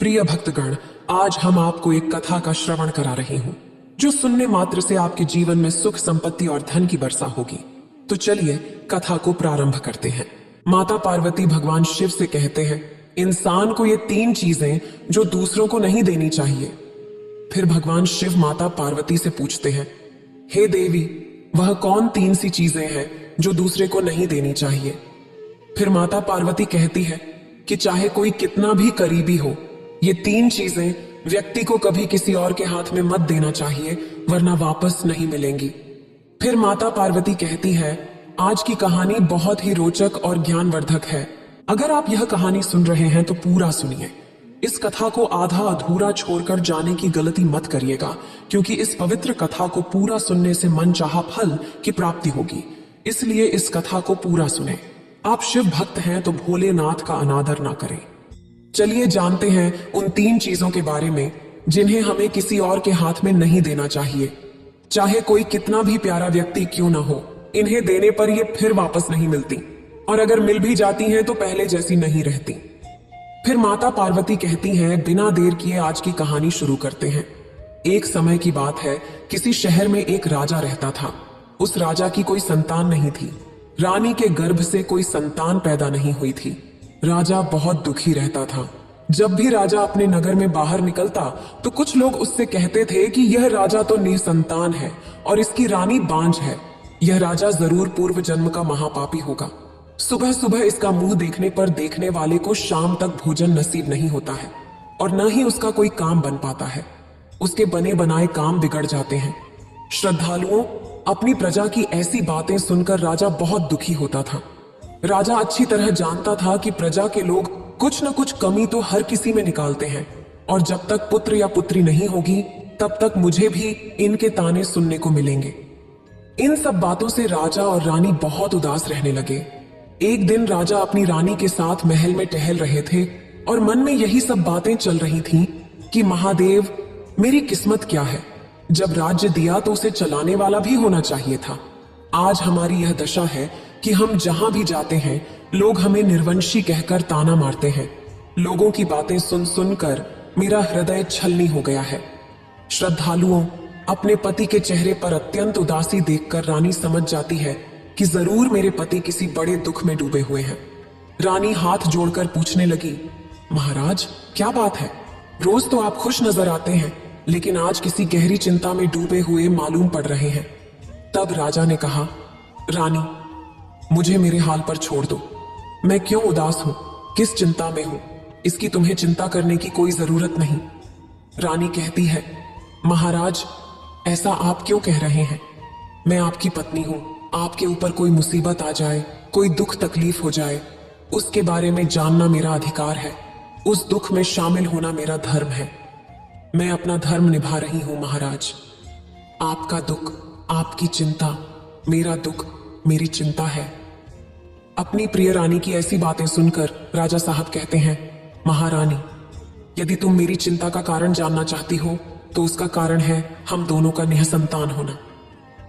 प्रिय भक्तगण, आज हम आपको एक कथा का श्रवण करा रहे हूँ जो सुनने मात्र से आपके जीवन में सुख, संपत्ति और धन की वर्षा होगी। तो चलिए कथा को प्रारंभ करते हैं। माता पार्वती भगवान शिव से कहते हैं, इंसान को ये 3 चीजें जो दूसरों को नहीं देनी चाहिए। फिर भगवान शिव माता पार्वती से पूछते हैं, हे देवी, वह कौन 3 सी चीजें हैं जो दूसरे को नहीं देनी चाहिए? फिर माता पार्वती कहती है कि चाहे कोई कितना भी करीबी हो, ये 3 चीजें व्यक्ति को कभी किसी और के हाथ में मत देना चाहिए, वरना वापस नहीं मिलेंगी। फिर माता पार्वती कहती है, आज की कहानी बहुत ही रोचक और ज्ञानवर्धक है। अगर आप यह कहानी सुन रहे हैं तो पूरा सुनिए। इस कथा को आधा अधूरा छोड़कर जाने की गलती मत करिएगा, क्योंकि इस पवित्र कथा को पूरा सुनने से मनचाहा फल की प्राप्ति होगी। इसलिए इस कथा को पूरा सुने। आप शिव भक्त हैं तो भोलेनाथ का अनादर ना करें। चलिए जानते हैं उन 3 चीजों के बारे में जिन्हें हमें किसी और के हाथ में नहीं देना चाहिए। चाहे कोई कितना भी प्यारा व्यक्ति क्यों ना हो, इन्हें देने पर ये फिर वापस नहीं मिलती, और अगर मिल भी जाती हैं तो पहले जैसी नहीं रहती। फिर माता पार्वती कहती हैं, बिना देर किए आज की कहानी शुरू करते हैं। एक समय की बात है, किसी शहर में एक राजा रहता था। उस राजा की कोई संतान नहीं थी। रानी के गर्भ से कोई संतान पैदा नहीं हुई थी। राजा बहुत दुखी रहता था। जब भी राजा अपने नगर में बाहर निकलता तो कुछ लोग उससे कहते थे कि यह राजा तो निसंतान है और इसकी रानी बांझ है। यह राजा जरूर पूर्व जन्म का महापापी होगा। सुबह सुबह इसका मुंह देखने पर देखने वाले को शाम तक भोजन नसीब नहीं होता है और न ही उसका कोई काम बन पाता है। उसके बने बनाए काम बिगड़ जाते हैं। श्रद्धालुओं, अपनी प्रजा की ऐसी बातें सुनकर राजा बहुत दुखी होता था। राजा अच्छी तरह जानता था कि प्रजा के लोग कुछ न कुछ कमी तो हर किसी में निकालते हैं, और जब तक पुत्र या पुत्री नहीं होगी तब तक मुझे भी इनके ताने सुनने को मिलेंगे। इन सब बातों से राजा और रानी बहुत उदास रहने लगे। एक दिन राजा अपनी रानी के साथ महल में टहल रहे थे और मन में यही सब बातें चल रही थीं कि महादेव, मेरी किस्मत क्या है? जब राज्य दिया तो उसे चलाने वाला भी होना चाहिए था। आज हमारी यह दशा है कि हम जहां भी जाते हैं लोग हमें निर्वंशी कहकर ताना मारते हैं। लोगों की बातें सुन सुनकर मेरा हृदय छलनी हो गया है। श्रद्धालुओं, अपने पति के चेहरे पर अत्यंत उदासी देखकर रानी समझ जाती है कि जरूर मेरे पति किसी बड़े दुख में डूबे हुए हैं। रानी हाथ जोड़कर पूछने लगी, महाराज, क्या बात है? रोज तो आप खुश नजर आते हैं, लेकिन आज किसी गहरी चिंता में डूबे हुए मालूम पड़ रहे हैं। तब राजा ने कहा, रानी, मुझे मेरे हाल पर छोड़ दो। मैं क्यों उदास हूं, किस चिंता में हूं, इसकी तुम्हें चिंता करने की कोई जरूरत नहीं। रानी कहती है, महाराज, ऐसा आप क्यों कह रहे हैं? मैं आपकी पत्नी हूं। आपके ऊपर कोई मुसीबत आ जाए, कोई दुख तकलीफ हो जाए, उसके बारे में जानना मेरा अधिकार है। उस दुख में शामिल होना मेरा धर्म है। मैं अपना धर्म निभा रही हूं महाराज। आपका दुख, आपकी चिंता, मेरा दुख, मेरी चिंता है। अपनी प्रिय रानी की ऐसी बातें सुनकर राजा साहब कहते हैं, महारानी, यदि तुम मेरी चिंता का कारण जानना चाहती हो तो उसका कारण है हम दोनों का निःसंतान होना।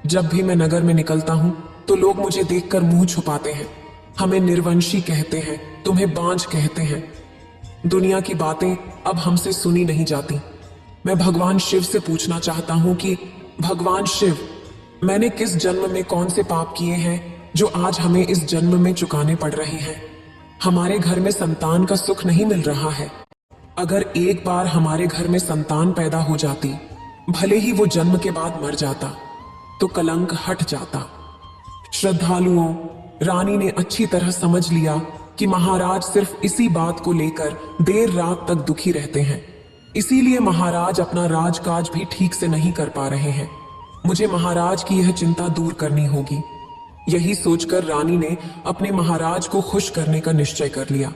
जब भी मैं नगर में निकलता हूं तो लोग मुझे देखकर मुंह छुपाते हैं, हमें निर्वंशी कहते हैं, तुम्हें बांझ कहते हैं। दुनिया की बातें अब हमसे सुनी नहीं जाती। मैं भगवान शिव से पूछना चाहता हूं कि भगवान शिव, मैंने किस जन्म में कौन से पाप किए हैं जो आज हमें इस जन्म में चुकाने पड़ रहे हैं? हमारे घर में संतान का सुख नहीं मिल रहा है। अगर एक बार हमारे घर में संतान पैदा हो जाती, भले ही वो जन्म के बाद मर जाता, तो कलंक हट जाता। श्रद्धालुओं, रानी ने अच्छी तरह समझ लिया कि महाराज सिर्फ इसी बात को लेकर देर रात तक दुखी रहते हैं। इसीलिए महाराज अपना राजकाज भी ठीक से नहीं कर पा रहे हैं। मुझे महाराज की यह चिंता दूर करनी होगी। यही सोचकर रानी ने अपने महाराज को खुश करने का निश्चय कर लिया।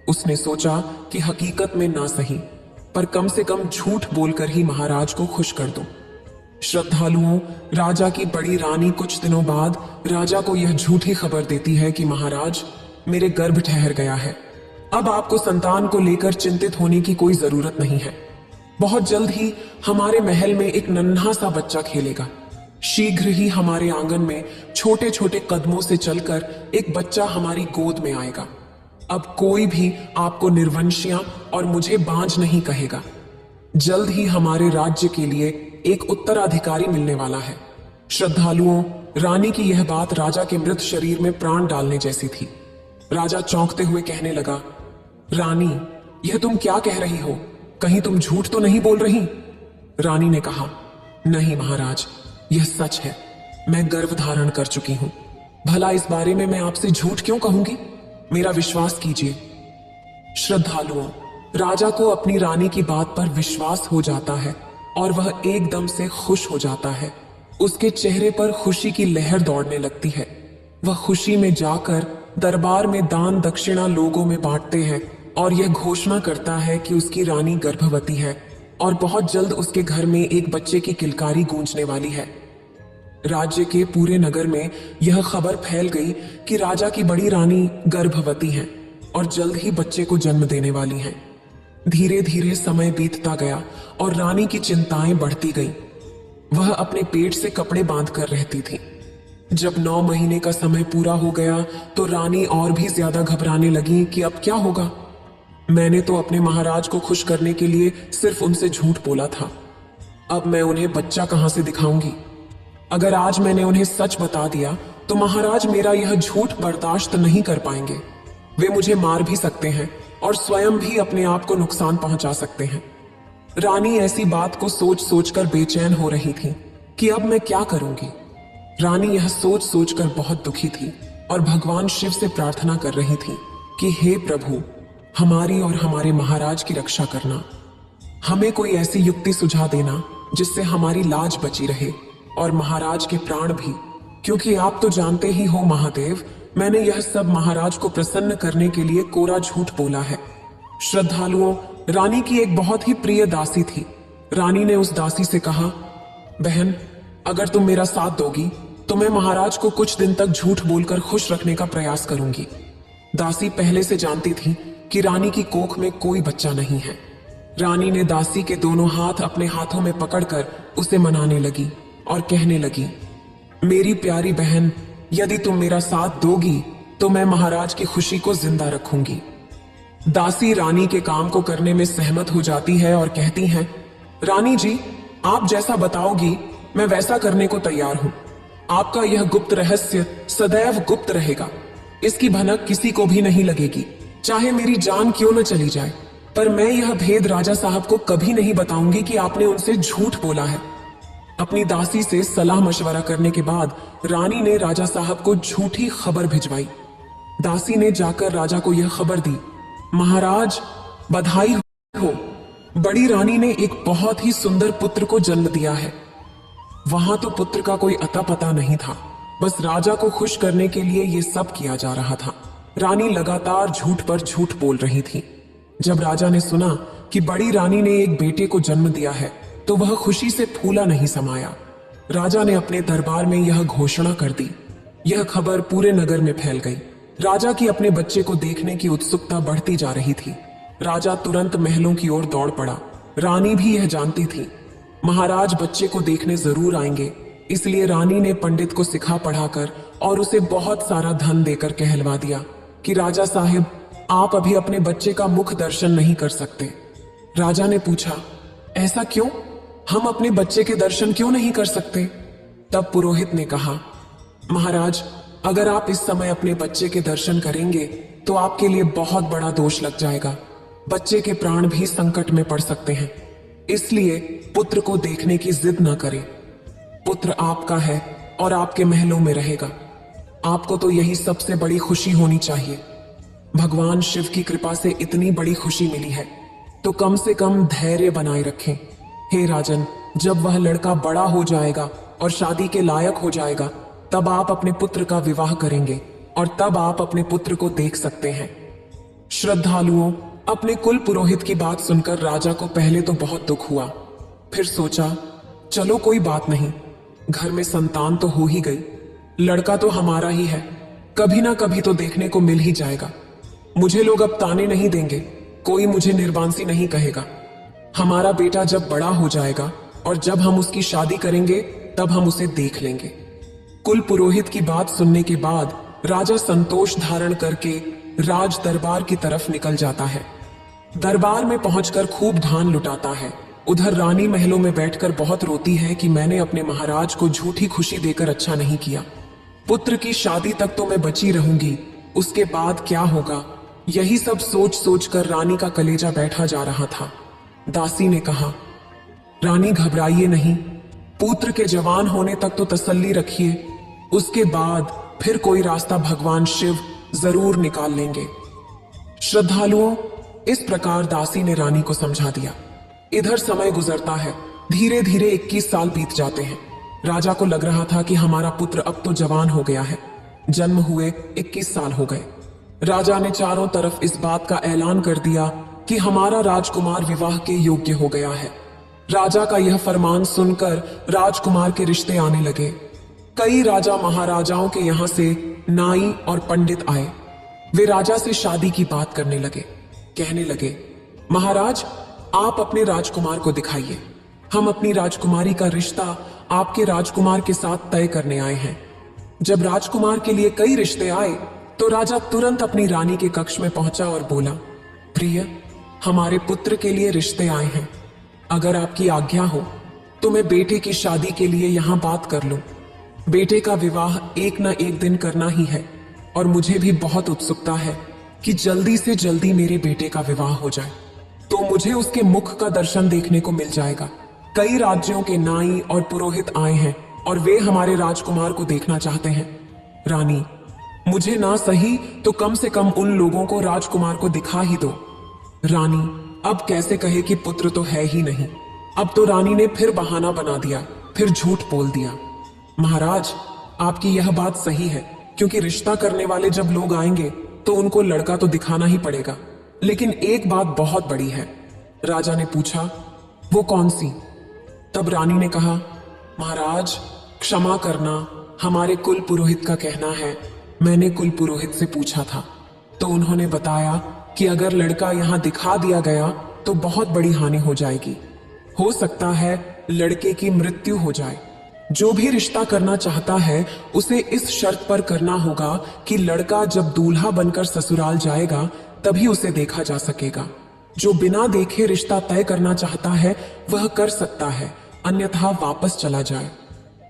उसने सोचा कि हकीकत में ना सही, पर कम से कम झूठ बोलकर ही महाराज को खुश कर दूं। श्रद्धालुओं, राजा की बड़ी रानी कुछ दिनों बाद राजा को यह झूठी खबर देती है कि महाराज, मेरे गर्भ ठहर गया है। अब आपको संतान को लेकर चिंतित होने की कोई जरूरत नहीं है। बहुत जल्द ही हमारे महल में एक नन्हा सा बच्चा खेलेगा। शीघ्र ही हमारे आंगन में छोटे छोटे कदमों से चलकर एक बच्चा हमारी गोद में आएगा। अब कोई भी आपको निर्वंशिया और मुझे बांझ नहीं कहेगा। जल्द ही हमारे राज्य के लिए एक उत्तराधिकारी मिलने वाला है। श्रद्धालुओं, रानी की यह बात राजा के मृत शरीर में प्राण डालने जैसी थी। राजा चौंकते हुए कहने लगा, रानी, यह तुम क्या कह रही हो? कहीं तुम झूठ तो नहीं बोल रही? रानी ने कहा, नहीं महाराज, यह सच है। मैं गर्भ धारण कर चुकी हूं। भला इस बारे में मैं आपसे झूठ क्यों कहूंगी? मेरा विश्वास कीजिए। श्रद्धालुओं, राजा को अपनी रानी की बात पर विश्वास हो जाता है और वह एकदम से खुश हो जाता है। उसके चेहरे पर खुशी की लहर दौड़ने लगती है। वह खुशी में जाकर दरबार में दान दक्षिणा लोगों में बांटते हैं और यह घोषणा करता है कि उसकी रानी गर्भवती है और बहुत जल्द उसके घर में एक बच्चे की किलकारी गूंजने वाली है। राज्य के पूरे नगर में यह खबर फैल गई कि राजा की बड़ी रानी गर्भवती है और जल्द ही बच्चे को जन्म देने वाली है। धीरे धीरे समय बीतता गया और रानी की चिंताएं बढ़ती गईं। वह अपने पेट से कपड़े बांध कर रहती थी। जब 9 महीने का समय पूरा हो गया तो रानी और भी ज्यादा घबराने लगी कि अब क्या होगा। मैंने तो अपने महाराज को खुश करने के लिए सिर्फ उनसे झूठ बोला था। अब मैं उन्हें बच्चा कहां से दिखाऊंगी? अगर आज मैंने उन्हें सच बता दिया तो महाराज मेरा यह झूठ बर्दाश्त नहीं कर पाएंगे। वे मुझे मार भी सकते हैं और स्वयं भी अपने आप को नुकसान पहुंचा सकते हैं। रानी ऐसी बात को सोच सोचकर बेचैन हो रही थी कि अब मैं क्या करूंगी। रानी यह सोच सोचकर बहुत दुखी थी और भगवान शिव से प्रार्थना कर रही थी कि हे प्रभु, हमारी और हमारे महाराज की रक्षा करना। हमें कोई ऐसी युक्ति सुझा देना जिससे हमारी लाज बची रहे और महाराज के प्राण भी, क्योंकि आप तो जानते ही हो महादेव, मैंने यह सब महाराज को प्रसन्न करने के लिए कोरा झूठ बोला है। श्रद्धालुओं, रानी की एक बहुत ही प्रिय दासी थी। रानी ने उस दासी से कहा, बहन, अगर तुम मेरा साथ दोगी तो मैं महाराज को कुछ दिन तक झूठ बोलकर खुश रखने का प्रयास करूंगी। दासी पहले से जानती थी कि रानी की कोख में कोई बच्चा नहीं है। रानी ने दासी के दोनों हाथ अपने हाथों में पकड़कर उसे मनाने लगी और कहने लगी, मेरी प्यारी बहन, यदि तुम मेरा साथ दोगी तो मैं महाराज की खुशी को जिंदा रखूंगी। दासी रानी के काम को करने में सहमत हो जाती है और कहती है, रानी जी, आप जैसा बताओगी मैं वैसा करने को तैयार हूं। आपका यह गुप्त रहस्य सदैव गुप्त रहेगा। इसकी भनक किसी को भी नहीं लगेगी, चाहे मेरी जान क्यों न चली जाए। पर मैं यह भेद राजा साहब को कभी नहीं बताऊंगी कि आपने उनसे झूठ बोला है। अपनी दासी से सलाह मशवरा करने के बाद रानी ने राजा साहब को झूठी खबर भिजवाई। दासी ने जाकर राजा को यह खबर दी, महाराज, बधाई हो, बड़ी रानी ने एक बहुत ही सुंदर पुत्र को जन्म दिया है। वहां तो पुत्र का कोई अता पता नहीं था, बस राजा को खुश करने के लिए ये सब किया जा रहा था। रानी लगातार झूठ पर झूठ बोल रही थी। जब राजा ने सुना कि बड़ी रानी ने एक बेटे को जन्म दिया है तो वह खुशी से फूला नहीं समाया। राजा ने अपने दरबार में यह घोषणा कर दी। यह खबर पूरे नगर में फैल गई। राजा की अपने बच्चे को देखने की उत्सुकता बढ़ती जा रही थी। राजा तुरंत महलों की ओर दौड़ पड़ा। रानी भी यह जानती थी, महाराज बच्चे को देखने जरूर आएंगे, इसलिए रानी ने पंडित को सिखा पढ़ाकर और उसे बहुत सारा धन देकर कहलवा दिया कि राजा साहिब, आप अभी अपने बच्चे का मुख दर्शन नहीं कर सकते। राजा ने पूछा, ऐसा क्यों? हम अपने बच्चे के दर्शन क्यों नहीं कर सकते? तब पुरोहित ने कहा, महाराज, अगर आप इस समय अपने बच्चे के दर्शन करेंगे तो आपके लिए बहुत बड़ा दोष लग जाएगा। बच्चे के प्राण भी संकट में पड़ सकते हैं, इसलिए पुत्र को देखने की जिद न करें। पुत्र आपका है और आपके महलों में रहेगा। आपको तो यही सबसे बड़ी खुशी होनी चाहिए। भगवान शिव की कृपा से इतनी बड़ी खुशी मिली है तो कम से कम धैर्य बनाए रखें। हे राजन, जब वह लड़का बड़ा हो जाएगा और शादी के लायक हो जाएगा तब आप अपने पुत्र का विवाह करेंगे और तब आप अपने पुत्र को देख सकते हैं। श्रद्धालुओं, अपने कुल पुरोहित की बात सुनकर राजा को पहले तो बहुत दुख हुआ, फिर सोचा, चलो कोई बात नहीं, घर में संतान तो हो ही गई, लड़का तो हमारा ही है, कभी ना कभी तो देखने को मिल ही जाएगा। मुझे लोग अब ताने नहीं देंगे, कोई मुझे निर्वांसी नहीं कहेगा। हमारा बेटा जब बड़ा हो जाएगा और जब हम उसकी शादी करेंगे तब हम उसे देख लेंगे। कुल पुरोहित की बात सुनने के बाद राजा संतोष धारण करके राज दरबार की तरफ निकल जाता है। दरबार में पहुंचकर खूब धान लुटाता है। उधर रानी महलों में बैठकर बहुत रोती है कि मैंने अपने महाराज को झूठी खुशी देकर अच्छा नहीं किया। पुत्र की शादी तक तो मैं बची रहूंगी, उसके बाद क्या होगा, यही सब सोच सोच कर रानी का कलेजा बैठा जा रहा था। दासी ने कहा, रानी घबराइए नहीं, पुत्र के जवान होने तक तो तसल्ली रखिए, उसके बाद फिर कोई रास्ता भगवान शिव जरूर निकाल लेंगे। श्रद्धालुओं, इस प्रकार दासी ने रानी को समझा दिया। इधर समय गुजरता है, धीरे धीरे 21 साल बीत जाते हैं। राजा को लग रहा था कि हमारा पुत्र अब तो जवान हो गया है। जन्म हुए 21 साल हो गए। राजा ने चारों तरफ इस बात का ऐलान कर दिया कि हमारा राजकुमार विवाह के योग्य हो गया है। राजा का यह फरमान सुनकर राजकुमार के रिश्ते आने लगे। कई राजा महाराजाओं के यहां से नाई और पंडित आए। वे राजा से शादी की बात करने लगे। कहने लगे, महाराज, आप अपने राजकुमार को दिखाइए। हम अपनी राजकुमारी का रिश्ता आपके राजकुमार के साथ तय करने आए हैं। जब राजकुमार के लिए कई रिश्ते आए तो राजा तुरंत अपनी रानी के कक्ष में पहुंचा और बोला, प्रिय, हमारे पुत्र के लिए रिश्ते आए हैं। अगर आपकी आज्ञा हो तो मैं बेटे की शादी के लिए यहां बात कर लूं। बेटे का विवाह एक न एक दिन करना ही है और मुझे भी बहुत उत्सुकता है कि जल्दी से जल्दी मेरे बेटे का विवाह हो जाए, तो मुझे उसके मुख का दर्शन देखने को मिल जाएगा। कई राज्यों के नाई और पुरोहित आए हैं और वे हमारे राजकुमार को देखना चाहते हैं। रानी, मुझे ना सही तो कम से कम उन लोगों को राजकुमार को दिखा ही दो। रानी अब कैसे कहे कि पुत्र तो है ही नहीं। अब तो रानी ने फिर बहाना बना दिया, फिर झूठ बोल दिया। महाराज, आपकी यह बात सही है, क्योंकि रिश्ता करने वाले जब लोग आएंगे तो उनको लड़का तो दिखाना ही पड़ेगा। लेकिन एक बात बहुत बड़ी है। राजा ने पूछा, वो कौन सी? तब रानी ने कहा, महाराज, क्षमा करना, हमारे कुल पुरोहित का कहना है। मैंने कुल पुरोहित से पूछा था तो उन्होंने बताया कि अगर लड़का यहां दिखा दिया गया तो बहुत बड़ी हानि हो जाएगी। हो सकता है लड़के की मृत्यु हो जाए। जो भी रिश्ता करना चाहता है उसे इस शर्त पर करना होगा कि लड़का जब दूल्हा बनकर ससुराल जाएगा तभी उसे देखा जा सकेगा। जो बिना देखे रिश्ता तय करना चाहता है वह कर सकता है, अन्यथा वापस चला जाए।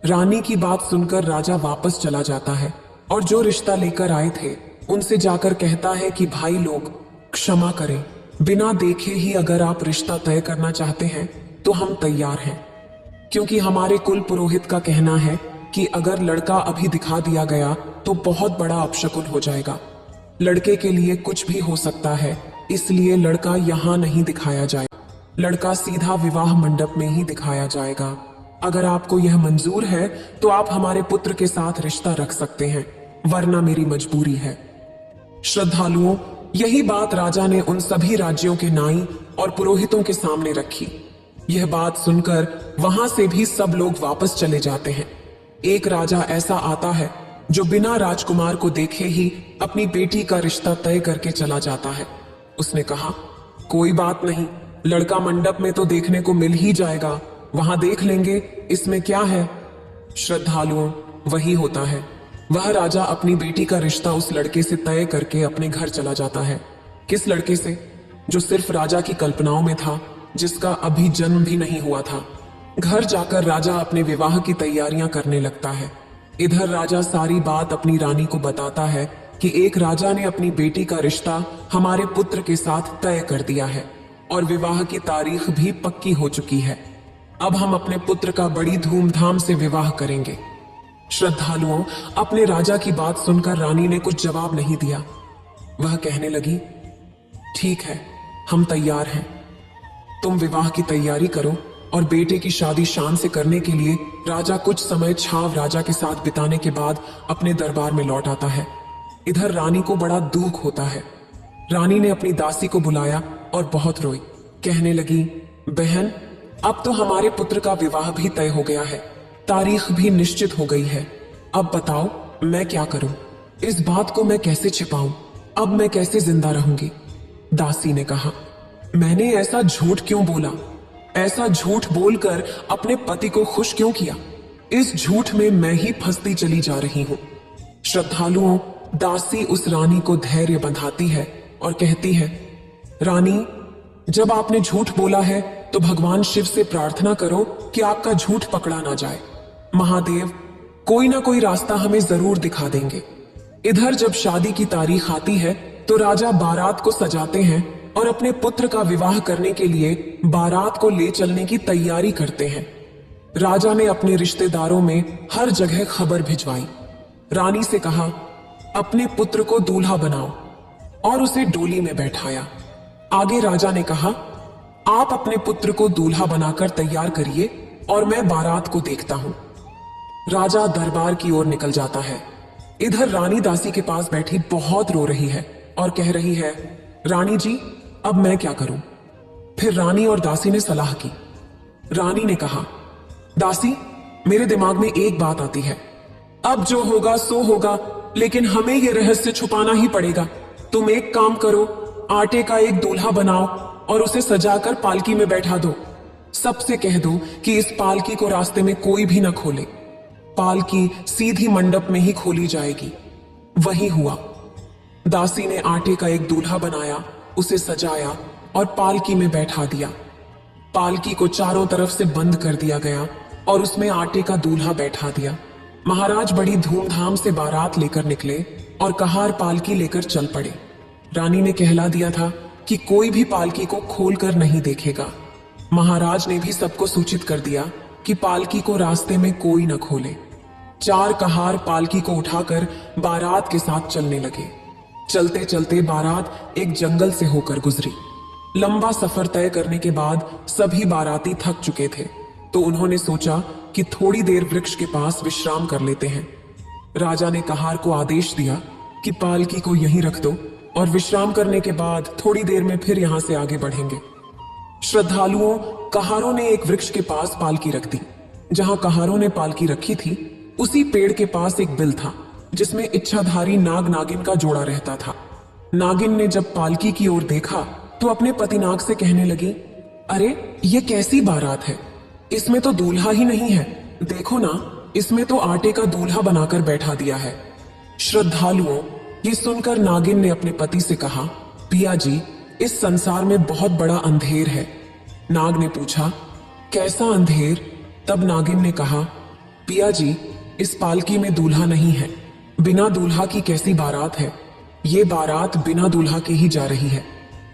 रानी की बात सुनकर राजा वापस चला जाता है और जो रिश्ता लेकर आए थे उनसे जाकर कहता है कि भाई लोग, क्षमा करें, बिना देखे ही अगर आप रिश्ता तय करना चाहते हैं तो हम तैयार हैं, क्योंकि हमारे कुल पुरोहित का कहना है कि अगर लड़का अभी दिखा दिया गया तो बहुत बड़ा अपशकुन हो जाएगा। लड़के के लिए कुछ भी हो सकता है, इसलिए लड़का यहाँ नहीं दिखाया जाएगा। लड़का सीधा विवाह मंडप में ही दिखाया जाएगा। अगर आपको यह मंजूर है तो आप हमारे पुत्र के साथ रिश्ता रख सकते हैं, वरना मेरी मजबूरी है। श्रद्धालुओं, यही बात राजा ने उन सभी राज्यों के नाई और पुरोहितों के सामने रखी। यह बात सुनकर वहां से भी सब लोग वापस चले जाते हैं। एक राजा ऐसा आता है जो बिना राजकुमार को देखे ही अपनी बेटी का रिश्ता तय करके चला जाता है। उसने कहा, कोई बात नहीं, लड़का मंडप में तो देखने को मिल ही जाएगा, वहां देख लेंगे, इसमें क्या है। श्रद्धालुओं, वही होता है। वह राजा अपनी बेटी का रिश्ता उस लड़के से तय करके अपने घर चला जाता है। किस लड़के से? जो सिर्फ राजा की कल्पनाओं में था, जिसका अभी जन्म भी नहीं हुआ था। घर जाकर राजा अपने विवाह की तैयारियां करने लगता है। इधर राजा सारी बात अपनी रानी को बताता है कि एक राजा ने अपनी बेटी का रिश्ता हमारे पुत्र के साथ तय कर दिया है और विवाह की तारीख भी पक्की हो चुकी है। अब हम अपने पुत्र का बड़ी धूमधाम से विवाह करेंगे। श्रद्धालुओं, अपने राजा की बात सुनकर रानी ने कुछ जवाब नहीं दिया। वह कहने लगी, ठीक है, हम तैयार हैं। तुम विवाह की तैयारी करो। और बेटे की शादी शान से करने के लिए राजा कुछ समय छाव राजा के साथ बिताने के बाद अपने दरबार में लौट आता है। इधर रानी को बड़ा दुख होता है। रानी ने अपनी दासी को बुलाया और बहुत रोई। कहने लगी, बहन, अब तो हमारे पुत्र का विवाह भी तय हो गया है, तारीख भी निश्चित हो गई है। अब बताओ मैं क्या करूं? इस बात को मैं कैसे छिपाऊं? अब मैं कैसे जिंदा रहूंगी? दासी ने कहा, मैंने ऐसा झूठ क्यों बोला? ऐसा झूठ बोलकर अपने पति को खुश क्यों किया? इस झूठ में मैं ही फंसती चली जा रही हूं। श्रद्धालुओं, दासी उस रानी को धैर्य बंधाती है और कहती है, रानी, जब आपने झूठ बोला है तो भगवान शिव से प्रार्थना करो कि आपका झूठ पकड़ा ना जाए। महादेव कोई ना कोई रास्ता हमें जरूर दिखा देंगे। इधर जब शादी की तारीख आती है तो राजा बारात को सजाते हैं और अपने पुत्र का विवाह करने के लिए बारात को ले चलने की तैयारी करते हैं। राजा ने अपने रिश्तेदारों में हर जगह खबर भिजवाई। रानी से कहा, अपने पुत्र को दूल्हा बनाओ, और उसे डोली में बैठाया। आगे राजा ने कहा, आप अपने पुत्र को दूल्हा बनाकर तैयार करिए और मैं बारात को देखता हूं। राजा दरबार की ओर निकल जाता है। इधर रानी दासी के पास बैठी बहुत रो रही है और कह रही है, रानी जी, अब मैं क्या करूं? फिर रानी और दासी ने सलाह की। रानी ने कहा, दासी, मेरे दिमाग में एक बात आती है। अब जो होगा सो होगा, लेकिन हमें यह रहस्य छुपाना ही पड़ेगा। तुम एक काम करो, आटे का एक दूल्हा बनाओ और उसे सजाकर पालकी में बैठा दो। सबसे कह दो कि इस पालकी को रास्ते में कोई भी न खोले। पालकी सीधी मंडप में ही खोली जाएगी। वही हुआ। दासी ने आटे का एक दूल्हा बनाया, उसे सजाया और पालकी में बैठा दिया। पालकी को चारों तरफ से बंद कर दिया गया और उसमें आटे का दूल्हा बैठा दिया। महाराज बड़ी धूमधाम से बारात लेकर निकले और कहार पालकी लेकर चल पड़े। रानी ने कहला दिया था कि कोई भी पालकी को खोलकर नहीं देखेगा। महाराज ने भी सबको सूचित कर दिया कि पालकी को रास्ते में कोई न खोले। चार कहार पालकी को उठाकर बारात के साथ चलने लगे। चलते चलते बारात एक जंगल से होकर गुजरी। लंबा सफर तय करने के बाद सभी बाराती थक चुके थे, तो उन्होंने सोचा कि थोड़ी देर वृक्ष के पास विश्राम कर लेते हैं। राजा ने कहार को आदेश दिया कि पालकी को यहीं रख दो और विश्राम करने के बाद थोड़ी देर में फिर यहां से आगे बढ़ेंगे। श्रद्धालुओं कहारों ने एक वृक्ष के पास पालकी रख दी। जहां कहारों ने पालकी रखी थी, उसी पेड़ के पास एक बिल था जिसमें इच्छाधारी नाग नागिन का जोड़ा रहता था। नागिन ने जब पालकी की ओर देखा तो अपने पतिनाग से कहने लगी, अरे ये कैसी बारात है, इसमें तो दूल्हा ही नहीं है। देखो ना, इसमें तो आटे का दूल्हा बनाकर बैठा दिया है। श्रद्धालुओं, ये सुनकर नागिन ने अपने पति से कहा, पिया जी, इस संसार में बहुत बड़ा अंधेर है। नाग ने पूछा, कैसा अंधेर? तब नागिन ने कहा, पिया जी, इस पालकी में दूल्हा नहीं है। बिना दूल्हा की कैसी बारात है? ये बारात बिना दूल्हा के ही जा रही है।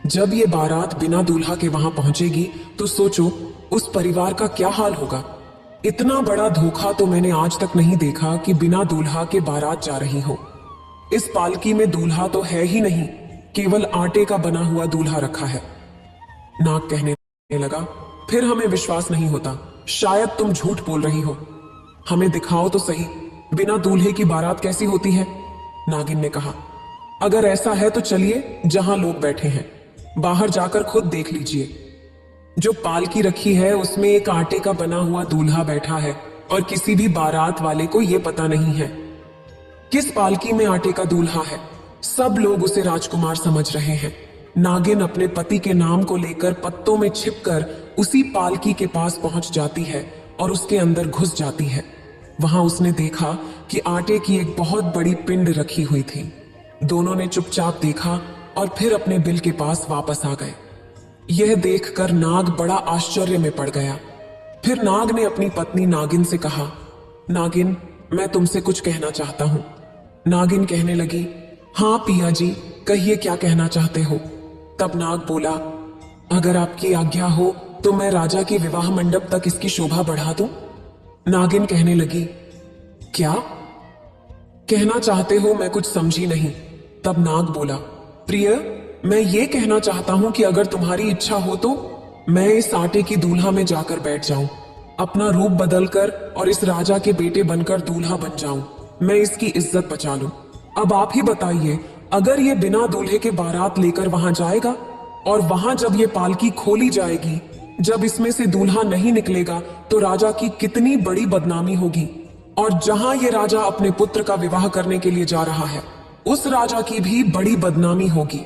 जब ये बारात बिना दूल्हा के वहां पहुंचेगी तो सोचो उस परिवार का क्या हाल होगा। इतना बड़ा धोखा तो मैंने आज तक नहीं देखा कि बिना दूल्हा के बारात जा रही हो। इस पालकी में दूल्हा तो है ही नहीं, केवल आटे का बना हुआ दूल्हा रखा है। नाग कहने लगा, फिर हमें विश्वास नहीं होता, शायद तुम झूठ बोल रही हो। हमें दिखाओ तो सही, बिना दूल्हे की बारात कैसी होती है? नागिन ने कहा, अगर ऐसा है तो चलिए जहां लोग बैठे हैं, बाहर जाकर खुद देख लीजिए। जो पालकी रखी है उसमें एक आटे का बना हुआ दूल्हा बैठा है और किसी भी बारात वाले को यह पता नहीं है किस पालकी में आटे का दूल्हा है। सब लोग उसे राजकुमार समझ रहे हैं। नागिन अपने पति के नाम को लेकर पत्तों में छिपकर उसी पालकी के पास पहुंच जाती है और उसके अंदर घुस जाती है। वहां उसने देखा कि आटे की एक बहुत बड़ी पिंड रखी हुई थी। दोनों ने चुपचाप देखा और फिर अपने बिल के पास वापस आ गए। यह देखकर नाग बड़ा आश्चर्य में पड़ गया। फिर नाग ने अपनी पत्नी नागिन से कहा, नागिन, मैं तुमसे कुछ कहना चाहता हूं। नागिन कहने लगी, हाँ पिया जी, कहिए क्या कहना चाहते हो। तब नाग बोला, अगर आपकी आज्ञा हो तो मैं राजा की विवाह मंडप तक इसकी शोभा बढ़ा दूं। नागिन कहने लगी, क्या कहना चाहते हो? मैं कुछ समझी नहीं। तब नाग बोला, प्रिय, मैं ये कहना चाहता हूं कि अगर तुम्हारी इच्छा हो तो मैं इस आटे की दूल्हा में जाकर बैठ जाऊं, अपना रूप बदलकर और इस राजा के बेटे बनकर दूल्हा बन जाऊं। मैं इसकी इज्जत बचा लूं। अब आप ही बताइए, अगर ये बिना दूल्हे के बारात लेकर वहां जाएगा और वहां जब ये पालकी खोली जाएगी, जब इसमें से दूल्हा नहीं निकलेगा तो राजा की कितनी बड़ी बदनामी होगी। और जहां ये राजा अपने पुत्र का विवाह करने के लिए जा रहा है, उस राजा की भी बड़ी बदनामी होगी।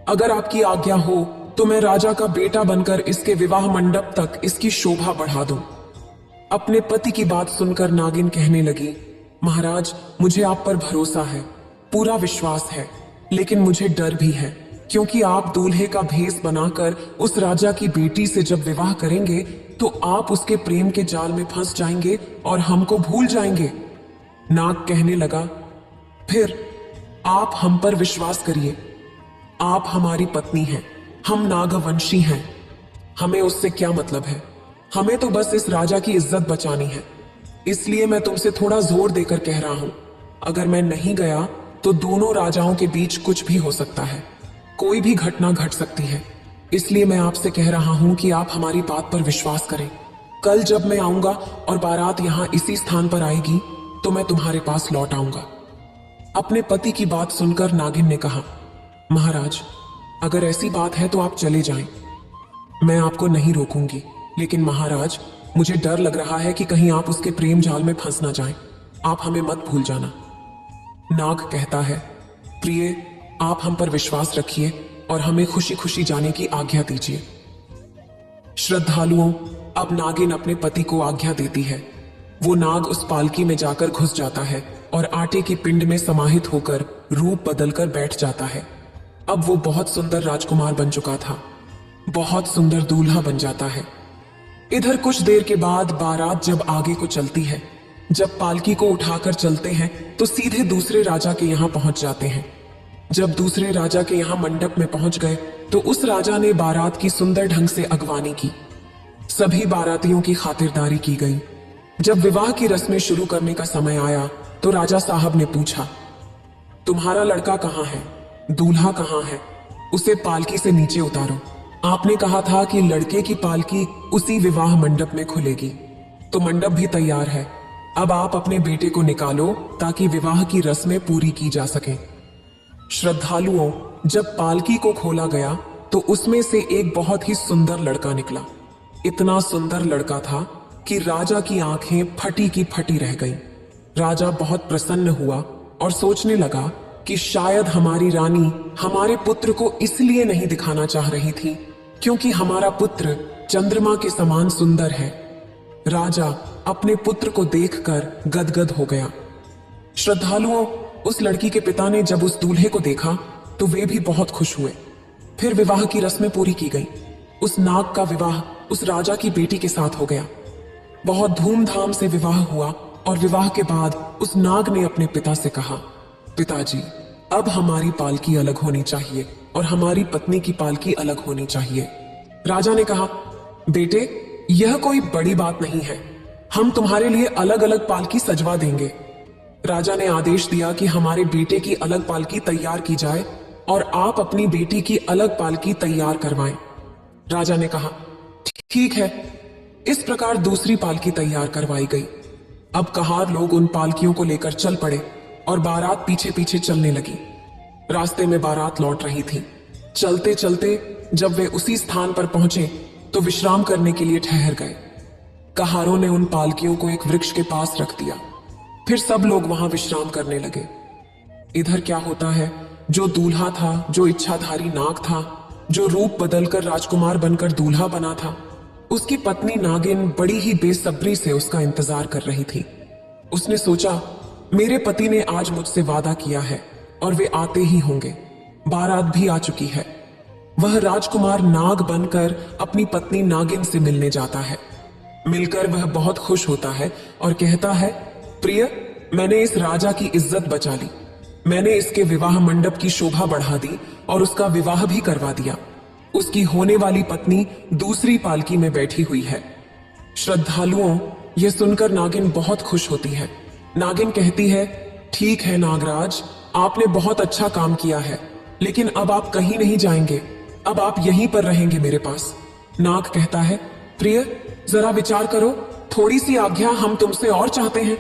अगर आपकी आज्ञा हो तो मैं राजा का बेटा बनकर इसके विवाह मंडप तक इसकी शोभा बढ़ा दूं। अपने पति की बात सुनकर नागिन कहने लगी, महाराज, मुझे आप पर भरोसा है। पूरा विश्वास है, लेकिन मुझे डर भी है, क्योंकि आप दूल्हे का भेष बनाकर उस राजा की बेटी से जब विवाह करेंगे तो आप उसके प्रेम के जाल में फंस जाएंगे और हमको भूल जाएंगे। नाग कहने लगा, फिर आप हम पर विश्वास करिए। आप हमारी पत्नी हैं, हम नागवंशी हैं। हमें उससे क्या मतलब है? हमें तो बस इस राजा की इज्जत बचानी है। इसलिए मैं तुमसे थोड़ा जोर देकर कह रहा हूं, अगर मैं नहीं गया तो दोनों राजाओं के बीच कुछ भी हो सकता है, कोई भी घटना घट सकती है। इसलिए मैं आपसे कह रहा हूं कि आप हमारी बात पर विश्वास करें। कल जब मैं आऊंगा और बारात यहां इसी स्थान पर आएगी तो मैं तुम्हारे पास लौट आऊंगा। अपने पति की बात सुनकर नागिन ने कहा, महाराज, अगर ऐसी बात है तो आप चले जाएं। मैं आपको नहीं रोकूंगी, लेकिन महाराज, मुझे डर लग रहा है कि कहीं आप उसके प्रेम जाल में फंस ना जाएं। आप हमें मत भूल जाना। नाग कहता है, प्रिय, आप हम पर विश्वास रखिए और हमें खुशी खुशी जाने की आज्ञा दीजिए। श्रद्धालुओं, अब नागिन अपने पति को आज्ञा देती है। वो नाग उस पालकी में जाकर घुस जाता है और आटे की पिंड में समाहित होकर रूप बदलकर बैठ जाता है। अब वो बहुत सुंदर राजकुमार बन चुका था, बहुत सुंदर दूल्हा बन जाता है। इधर कुछ देर के बाद बारात जब आगे को चलती है, जब पालकी को उठाकर चलते हैं तो सीधे दूसरे राजा के यहाँ पहुंच जाते हैं। जब दूसरे राजा के यहाँ मंडप में पहुंच गए तो उस राजा ने बारात की सुंदर ढंग से अगवानी की। सभी बारातियों की खातिरदारी की गई। जब विवाह की रस्में शुरू करने का समय आया तो राजा साहब ने पूछा, तुम्हारा लड़का कहाँ है? दूल्हा कहाँ है? उसे पालकी से नीचे उतारो। आपने कहा था कि लड़के की पालकी उसी विवाह मंडप में खुलेगी, तो मंडप भी तैयार है। अब आप अपने बेटे को निकालो ताकि विवाह की रस्में पूरी की जा सके। श्रद्धालुओं, जब पालकी को खोला गया तो उसमें से एक बहुत ही सुंदर लड़का निकला। इतना सुंदर लड़का था कि राजा की आंखें फटी की फटी रह गईं। राजा बहुत प्रसन्न हुआ और सोचने लगा कि शायद हमारी रानी हमारे पुत्र को इसलिए नहीं दिखाना चाह रही थी क्योंकि हमारा पुत्र चंद्रमा के समान सुंदर है। राजा अपने पुत्र को देखकर गदगद हो गया। श्रद्धालुओं, उस लड़की के पिता ने जब उस दूल्हे को देखा तो वे भी बहुत खुश हुए। फिर विवाह की रस्में पूरी की गई। उस नाग का विवाह उस राजा की बेटी के साथ हो गया। बहुत धूमधाम से विवाह हुआ और विवाह के बाद उस नाग ने अपने पिता से कहा, पिताजी, अब हमारी पालकी अलग होनी चाहिए और हमारी पत्नी की पालकी अलग होनी चाहिए। राजा ने कहा, बेटे, यह कोई बड़ी बात नहीं है, हम तुम्हारे लिए अलग अलग पालकी सजवा देंगे। राजा ने आदेश दिया कि हमारे बेटे की अलग पालकी तैयार की जाए और आप अपनी बेटी की अलग पालकी तैयार करवाएं। राजा ने कहा, ठीक है। इस प्रकार दूसरी पालकी तैयार करवाई गई। अब कहार लोग उन पालकियों को लेकर चल पड़े और बारात पीछे पीछे चलने लगी। रास्ते में बारात लौट रही थी। चलते चलते जब वे उसी स्थान पर पहुंचे तो विश्राम करने के लिए ठहर गए। कहारों ने उन पालकियों को एक वृक्ष के पास रख दिया। फिर सब लोग वहां विश्राम करने लगे। इधर क्या होता है, जो दूल्हा था, जो इच्छाधारी नाग था, जो रूप बदलकर राजकुमार बनकर दूल्हा बना था, उसकी पत्नी नागिन बड़ी ही बेसब्री से उसका इंतजार कर रही थी। उसने सोचा, मेरे पति ने आज मुझसे वादा किया है और वे आते ही होंगे। बारात भी आ चुकी है। वह राजकुमार नाग बनकर अपनी पत्नी नागिन से मिलने जाता है। मिलकर वह बहुत खुश होता है और कहता है, प्रिय, मैंने इस राजा की इज्जत बचा ली। मैंने इसके विवाह मंडप की शोभा बढ़ा दी और उसका विवाह भी करवा दिया। उसकी होने वाली पत्नी दूसरी पालकी में बैठी हुई है। श्रद्धालुओं, यह सुनकर नागिन बहुत खुश होती है। नागिन कहती है, ठीक है नागराज, आपने बहुत अच्छा काम किया है, लेकिन अब आप कहीं नहीं जाएंगे, अब आप यहीं पर रहेंगे मेरे पास। नाग कहता है, प्रिय, जरा विचार करो, थोड़ी सी आज्ञा हम तुमसे और चाहते हैं।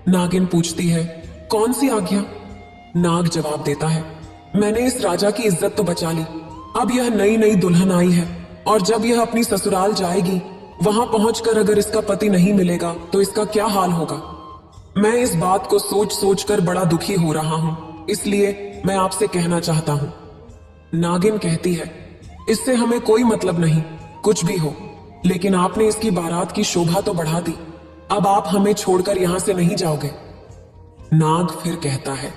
नागिन पूछती है, कौन सी आज्ञा? नाग जवाब देता है, मैंने इस राजा की इज्जत तो बचा ली, अब यह नई नई दुल्हन आई है और जब यह अपनी ससुराल जाएगी, वहां पहुंचकर अगर इसका पति नहीं मिलेगा तो इसका क्या हाल होगा। मैं इस बात को सोच सोच कर बड़ा दुखी हो रहा हूं, इसलिए मैं आपसे कहना चाहता हूं। नागिन कहती है, इससे हमें कोई मतलब नहीं, कुछ भी हो, लेकिन आपने इसकी बारात की शोभा तो बढ़ा दी, अब आप हमें छोड़कर यहां से नहीं जाओगे। नाग फिर कहता है,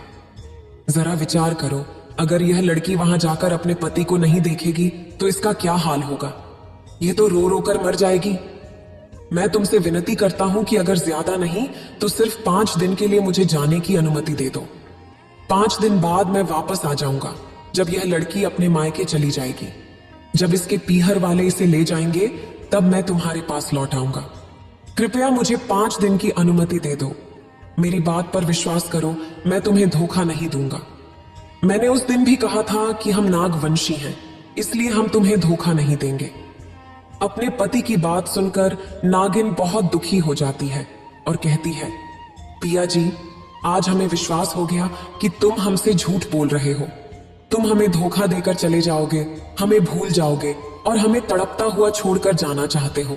जरा विचार करो, अगर यह लड़की वहां जाकर अपने पति को नहीं देखेगी तो इसका क्या हाल होगा। ये तो रो रो कर मर जाएगी। मैं तुमसे विनती करता हूं कि अगर ज्यादा नहीं तो सिर्फ 5 दिन के लिए मुझे जाने की अनुमति दे दो। 5 दिन बाद मैं वापस आ जाऊंगा, जब यह लड़की अपने मायके चली जाएगी। जब इसके पीहर वाले इसे ले जाएंगे तब मैं तुम्हारे पास लौट आऊंगा। कृपया मुझे 5 दिन की अनुमति दे दो। मेरी बात पर विश्वास करो, मैं तुम्हें धोखा नहीं दूंगा। मैंने उस दिन भी कहा था कि हम नागवंशी हैं, इसलिए हम तुम्हें धोखा नहीं देंगे। अपने पति की बात सुनकर नागिन बहुत दुखी हो जाती है और कहती है, पिया जी, आज हमें विश्वास हो गया कि तुम हमसे झूठ बोल रहे हो। तुम हमें धोखा देकर चले जाओगे, हमें भूल जाओगे और हमें तड़पता हुआ छोड़कर जाना चाहते हो,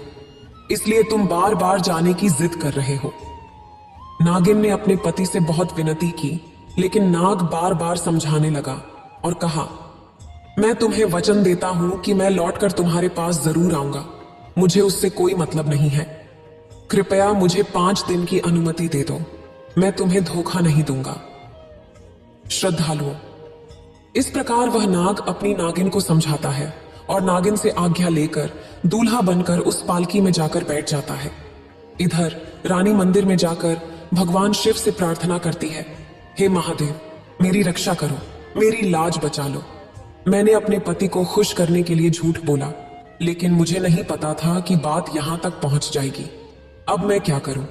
इसलिए तुम बार बार जाने की जिद कर रहे हो। नागिन ने अपने पति से बहुत विनती की, लेकिन नाग बार बार समझाने लगा और कहा, मैं तुम्हें वचन देता हूं कि मैं लौटकर तुम्हारे पास जरूर आऊंगा। मुझे उससे कोई मतलब नहीं है। कृपया मुझे 5 दिन की अनुमति दे दो। मैं तुम्हें धोखा नहीं दूंगा। श्रद्धालुओं, इस प्रकार वह नाग अपनी नागिन को समझाता है और नागिन से आज्ञा लेकर दूल्हा बनकर उस पालकी में जाकर बैठ जाता है। इधर रानी मंदिर में जाकर भगवान शिव से प्रार्थना करती है, हे महादेव, मेरी रक्षा करो, मेरी लाज बचा लो। मैंने अपने पति को खुश करने के लिए झूठ बोला, लेकिन मुझे नहीं पता था कि बात यहां तक पहुंच जाएगी। अब मैं क्या करूं?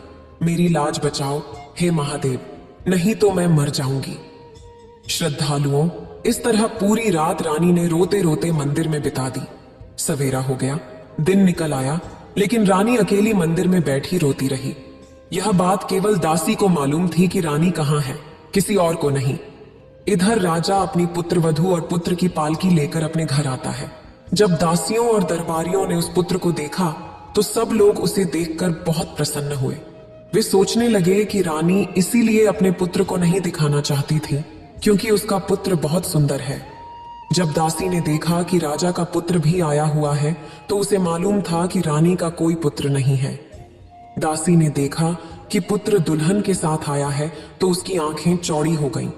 मेरी लाज बचाओ हे महादेव, नहीं तो मैं मर जाऊंगी। श्रद्धालुओं, इस तरह पूरी रात रानी ने रोते रोते मंदिर में बिता दी। सवेरा हो गया, दिन निकल आया, लेकिन रानी अकेली मंदिर में बैठी रोती रही। यह बात केवल दासी को मालूम थी कि रानी कहां है, किसी और को नहीं। इधर राजा अपनी पुत्र वधू और पुत्र की पालकी लेकर अपने घर आता है। जब दासियों और दरबारियों ने उस पुत्र को देखा तो सब लोग उसे देखकर बहुत प्रसन्न हुए। वे सोचने लगे कि रानी इसीलिए अपने पुत्र को नहीं दिखाना चाहती थी क्योंकि उसका पुत्र बहुत सुंदर है। जब दासी ने देखा कि राजा का पुत्र भी आया हुआ है तो उसे मालूम था कि रानी का कोई पुत्र नहीं है। दासी ने देखा कि पुत्र दुल्हन के साथ आया है तो उसकी आंखें चौड़ी हो गईं।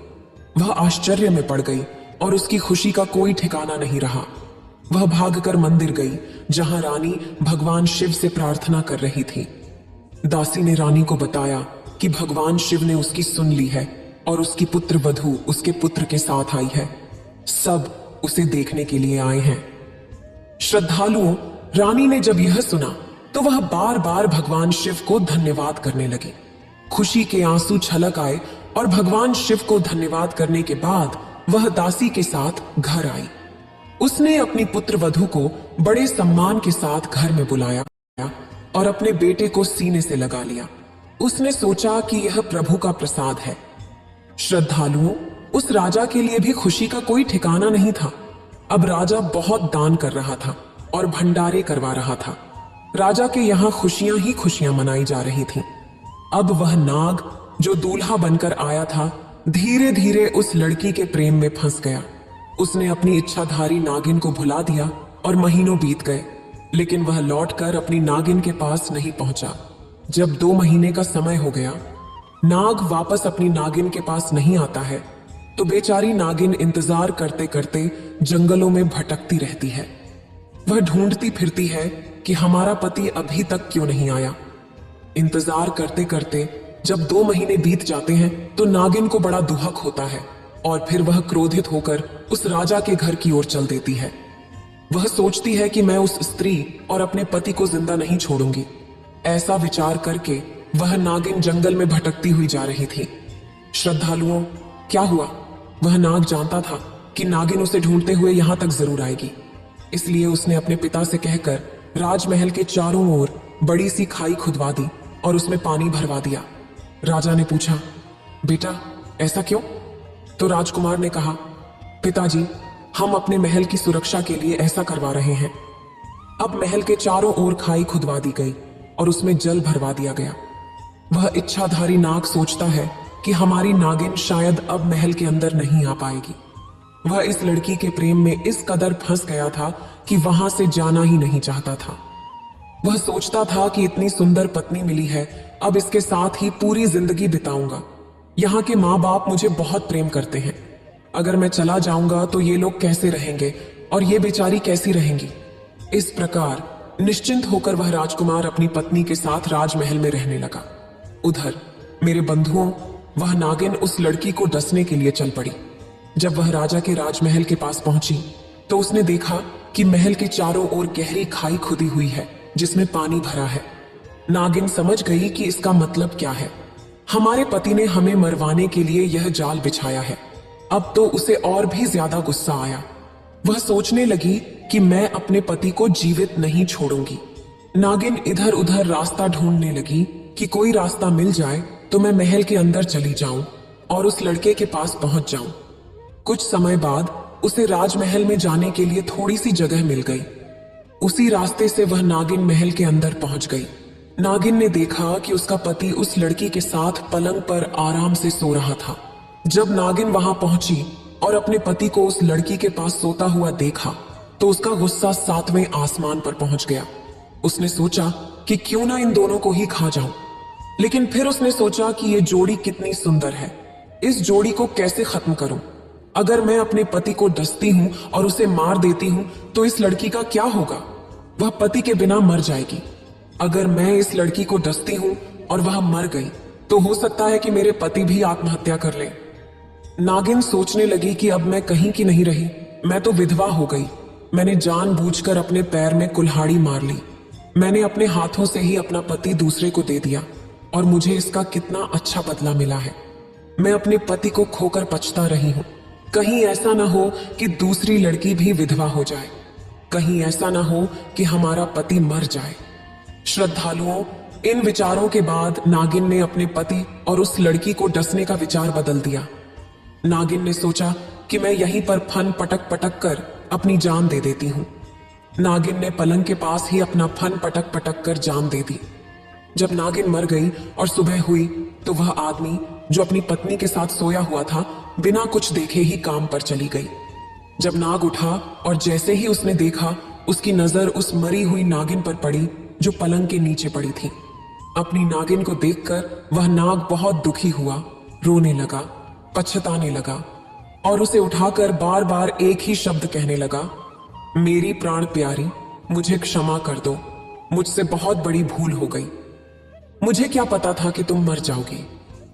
वह आश्चर्य में पड़ गई और उसकी खुशी का कोई ठिकाना नहीं रहा। वह भागकर मंदिर गई जहां रानी भगवान शिव से प्रार्थना कर रही थी। दासी ने रानी को बताया कि भगवान शिव ने उसकी सुन ली है और उसकी पुत्र वधू उसके पुत्र के साथ आई है। सब उसे देखने के लिए आए हैं। श्रद्धालुओं, रानी ने जब यह सुना तो वह बार बार भगवान शिव को धन्यवाद करने लगी। खुशी के आंसू छलक आए और भगवान शिव को धन्यवाद करने के बाद वह दासी के साथ घर आई। उसने अपनी पुत्र वधू को बड़े सम्मान के साथ घर में बुलाया और अपने बेटे को सीने से लगा लिया। उसने सोचा कि यह प्रभु का प्रसाद है। श्रद्धालुओं, उस राजा के लिए भी खुशी का कोई ठिकाना नहीं था। अब राजा बहुत दान कर रहा था और भंडारे करवा रहा था। राजा के यहाँ खुशियां ही खुशियां मनाई जा रही थीं। अब वह नाग जो दूल्हा बनकर आया था धीरे धीरे उस लड़की के प्रेम में फंस गया। उसने अपनी इच्छाधारी नागिन को भुला दिया और महीनों बीत गए, लेकिन वह लौटकर अपनी नागिन के पास नहीं पहुंचा। जब 2 महीने का समय हो गया, नाग वापस अपनी नागिन के पास नहीं आता है तो बेचारी नागिन इंतजार करते करते जंगलों में भटकती रहती है। वह ढूंढती फिरती है कि हमारा पति अभी तक क्यों नहीं आया। इंतजार करते करते जब 2 महीने बीत जाते हैं तो नागिन को बड़ा दुहक होता है और फिर वह क्रोधित होकर उस राजा के घर की ओर चल देती है। वह सोचती है कि मैं उस स्त्री और अपने पति को जिंदा नहीं छोड़ूंगी। ऐसा विचार करके वह नागिन जंगल में भटकती हुई जा रही थी। श्रद्धालुओं, क्या हुआ? वह नाग जानता था कि नागिन उसे ढूंढते हुए यहां तक जरूर आएगी, इसलिए उसने अपने पिता से कहकर राजमहल के चारों ओर बड़ी सी खाई खुदवा दी और उसमें पानी भरवा दिया। राजा ने पूछा, बेटा ऐसा क्यों? तो राजकुमार ने कहा, पिताजी, हम अपने महल की सुरक्षा के लिए ऐसा करवा रहे हैं। अब महल के चारों ओर खाई खुदवा दी गई और उसमें जल भरवा दिया गया। वह इच्छाधारी नाग सोचता है कि हमारी नागिन शायद अब महल के अंदर नहीं आ पाएगी। वह इस लड़की के प्रेम में इस कदर फंस गया था कि वहां से जाना ही नहीं चाहता था। वह सोचता था कि इतनी सुंदर पत्नी मिली है, अब इसके साथ ही पूरी जिंदगी बिताऊंगा। यहाँ के माँ बाप मुझे बहुत प्रेम करते हैं, अगर मैं चला जाऊंगा तो ये लोग कैसे रहेंगे और ये बेचारी कैसी रहेंगी। इस प्रकार निश्चिंत होकर वह राजकुमार अपनी पत्नी के साथ राजमहल में रहने लगा। उधर मेरे बंधुओं, वह नागिन उस लड़की को डसने के लिए चल पड़ी। जब वह राजा के राजमहल के पास पहुंची तो उसने देखा कि महल के चारों ओर गहरी खाई खुदी हुई है जिसमें पानी भरा है। नागिन समझ गई कि इसका मतलब क्या है। हमारे पति ने हमें मरवाने के लिए यह जाल बिछाया है। अब तो उसे और भी ज्यादा गुस्सा आया। वह सोचने लगी कि मैं अपने पति को जीवित नहीं छोड़ूंगी। नागिन इधर उधर रास्ता ढूंढने लगी कि कोई रास्ता मिल जाए तो मैं महल के अंदर चली जाऊं और उस लड़के के पास पहुंच जाऊं। कुछ समय बाद उसे राजमहल में जाने के लिए थोड़ी सी जगह मिल गई। उसी रास्ते से वह नागिन महल के अंदर पहुंच गई। नागिन ने देखा कि उसका पति उस लड़की के साथ पलंग पर आराम से सो रहा था। जब नागिन वहां पहुंची और अपने पति को उस लड़की के पास सोता हुआ देखा तो उसका गुस्सा 7वें आसमान पर पहुंच गया। उसने सोचा कि क्यों ना इन दोनों को ही खा जाऊं। लेकिन फिर उसने सोचा कि ये जोड़ी कितनी सुंदर है, इस जोड़ी को कैसे खत्म करूं। अगर मैं अपने पति को डसती हूं और उसे मार देती हूं तो इस लड़की का क्या होगा? वह पति के बिना मर जाएगी। अगर मैं इस लड़की को डसती हूं और वह मर गई तो हो सकता है कि मेरे पति भी आत्महत्या कर ले। नागिन सोचने लगी कि अब मैं कहीं की नहीं रही, मैं तो विधवा हो गई। मैंने जानबूझकर अपने पैर में कुल्हाड़ी मार ली। मैंने अपने हाथों से ही अपना पति दूसरे को दे दिया और मुझे इसका कितना अच्छा बदला मिला है। मैं अपने पति को खोकर पछता रही हूं। कहीं ऐसा ना हो कि दूसरी लड़की भी विधवा हो जाए। कहीं ऐसा ना हो कि हमारा पति मर जाए। श्रद्धालुओं, इन विचारों के बाद नागिन ने अपने पति और उस लड़की को डसने का विचार बदल दिया। नागिन ने सोचा कि मैं यहीं पर फन पटक पटक कर अपनी जान दे देती हूं। नागिन ने पलंग के पास ही अपना फन पटक पटक कर जान दे दी। जब नागिन मर गई और सुबह हुई तो वह आदमी जो अपनी पत्नी के साथ सोया हुआ था बिना कुछ देखे ही काम पर चली गई। जब नाग उठा और जैसे ही उसने देखा उसकी नजर उस मरी हुई नागिन पर पड़ी जो पलंग के नीचे पड़ी थी। अपनी नागिन को देखकर वह नाग बहुत दुखी हुआ, रोने लगा, पछताने लगा और उसे उठाकर बार बार एक ही शब्द कहने लगा, मेरी प्राण प्यारी, मुझे क्षमा कर दो, मुझसे बहुत बड़ी भूल हो गई। मुझे क्या पता था कि तुम मर जाओगी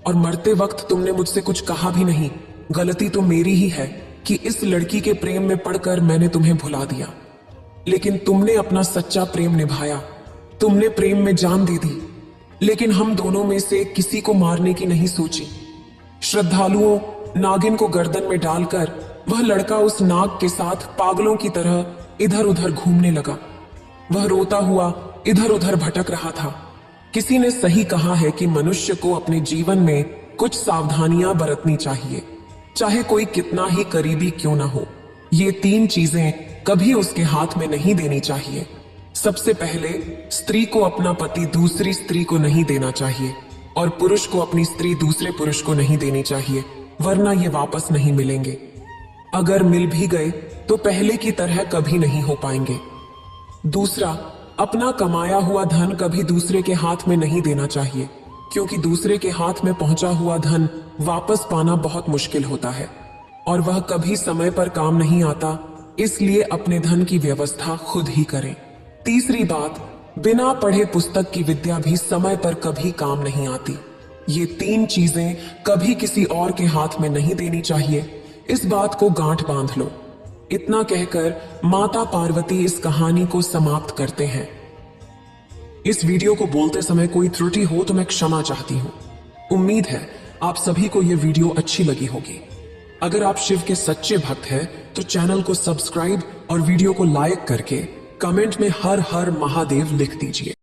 और मरते वक्त तुमने मुझसे कुछ कहा भी नहीं। गलती तो मेरी ही है कि इस लड़की के प्रेम में पड़कर मैंने तुम्हें भुला दिया। लेकिन तुमने अपना सच्चा प्रेम निभाया, तुमने प्रेम में जान दे दी। लेकिन हम दोनों में से किसी को मारने की नहीं सोची। श्रद्धालुओं, नागिन को गर्दन में डालकर वह लड़का उस नाग के साथ पागलों की तरह इधर उधर घूमने लगा। वह रोता हुआ इधर उधर भटक रहा था। किसी ने सही कहा है कि मनुष्य को अपने जीवन में कुछ सावधानियां बरतनी चाहिए, चाहे कोई कितना ही करीबी क्यों ना हो। ये 3 चीजें कभी उसके हाथ में नहीं देनी चाहिए। सबसे पहले, स्त्री को अपना पति दूसरी स्त्री को नहीं देना चाहिए और पुरुष को अपनी स्त्री दूसरे पुरुष को नहीं देनी चाहिए, वरना ये वापस नहीं मिलेंगे। अगर मिल भी गए तो पहले की तरह कभी नहीं हो पाएंगे। दूसरा, अपना कमाया हुआ धन कभी दूसरे के हाथ में नहीं देना चाहिए, क्योंकि दूसरे के हाथ में पहुंचा हुआ धन वापस पाना बहुत मुश्किल होता है और वह कभी समय पर काम नहीं आता। इसलिए अपने धन की व्यवस्था खुद ही करें। तीसरी बात, बिना पढ़े पुस्तक की विद्या भी समय पर कभी काम नहीं आती। ये 3 चीजें कभी किसी और के हाथ में नहीं देनी चाहिए। इस बात को गांठ बांध लो। इतना कहकर माता पार्वती इस कहानी को समाप्त करते हैं। इस वीडियो को बोलते समय कोई त्रुटि हो तो मैं क्षमा चाहती हूँ। उम्मीद है आप सभी को यह वीडियो अच्छी लगी होगी। अगर आप शिव के सच्चे भक्त हैं तो चैनल को सब्सक्राइब और वीडियो को लाइक करके कमेंट में हर हर महादेव लिख दीजिए।